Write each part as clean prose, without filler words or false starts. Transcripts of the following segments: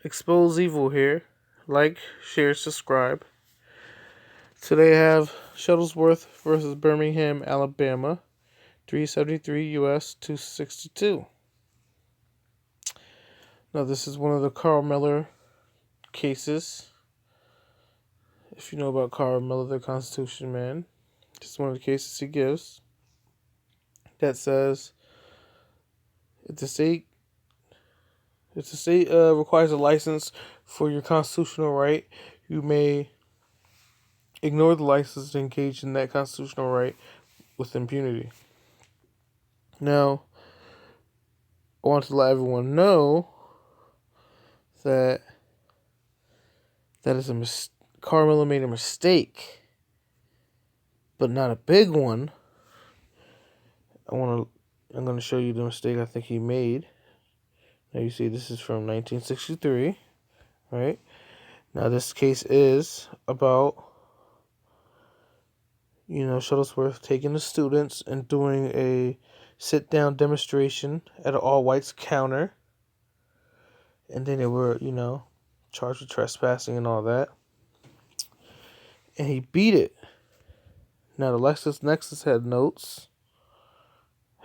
Expose Evil here. Like, share, subscribe. Today I have Shuttlesworth versus Birmingham, Alabama. 373 US 262. Now this is one of the Carl Miller cases. If you know about Carl Miller, the Constitution man, this is one of the cases he gives that says if the state requires a license for your constitutional right, you may ignore the license to engage in that constitutional right with impunity. Now, I want to let everyone know that is a Carmelo made a mistake, but not a big one. I'm going to show you the mistake I think he made. Now you see this is from 1963, right? Now this case is about, Shuttlesworth taking the students and doing a sit-down demonstration at an all-whites counter. And then they were, charged with trespassing and all that. And he beat it. Now the LexisNexis had notes.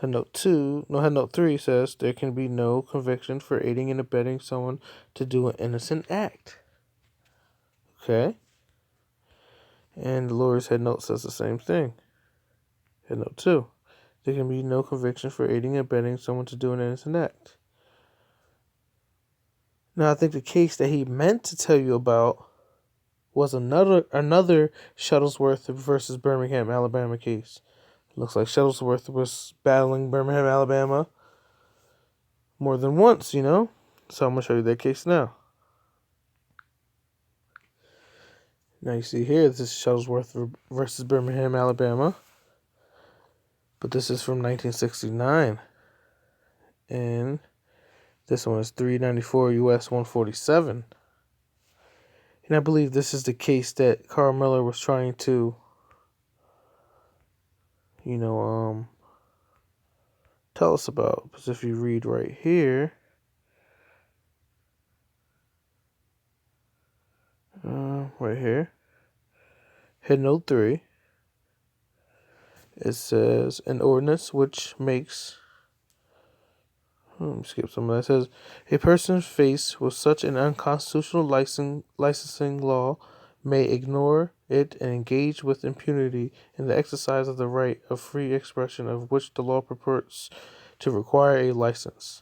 Note 3 says there can be no conviction for aiding and abetting someone to do an innocent act. Okay? And the lawyer's head note says the same thing. Head note 2. There can be no conviction for aiding and abetting someone to do an innocent act. Now I think the case that he meant to tell you about was another Shuttlesworth versus Birmingham, Alabama case. Looks like Shuttlesworth was battling Birmingham, Alabama more than once, So I'm going to show you that case now. Now you see here, this is Shuttlesworth versus Birmingham, Alabama. But this is from 1969. And this one is 394 US 147. And I believe this is the case that Carl Miller was trying to tell us about. Because if you read right here, head note 3, it says an ordinance which makes, skip some of that. It says a person faced with such an unconstitutional licensing law may ignore it and engage with impunity in the exercise of the right of free expression of which the law purports to require a license.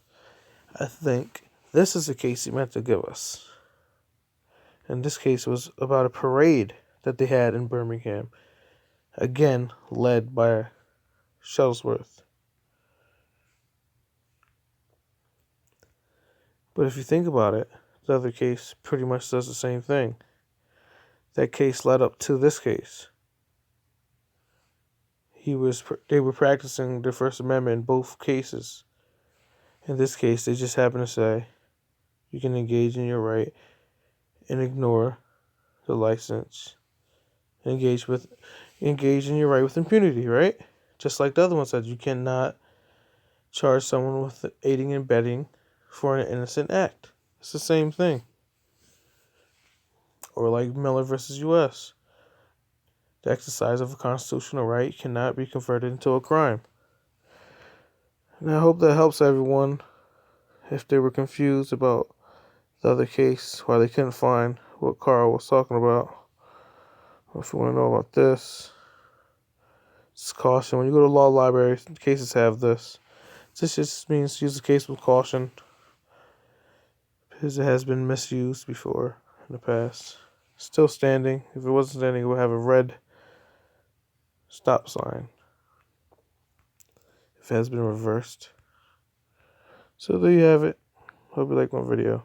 I think this is the case he meant to give us. And this case was about a parade that they had in Birmingham, again led by Shuttlesworth. But if you think about it, the other case pretty much does the same thing. That case led up to this case. They were practicing the First Amendment in both cases. In this case, they just happen to say you can engage in your right and ignore the license. Engage in your right with impunity, right? Just like the other one said, you cannot charge someone with aiding and abetting for an innocent act. It's the same thing. Or like Miller versus U.S. The exercise of a constitutional right cannot be converted into a crime. And I hope that helps everyone if they were confused about the other case, why they couldn't find what Carl was talking about. Or if you want to know about this, just caution. When you go to law libraries, cases have this. This just means use the case with caution, because it has been misused before in the past. Still standing. If it wasn't standing, it would have a red stop sign. If it has been reversed. So there you have it. Hope you like my video.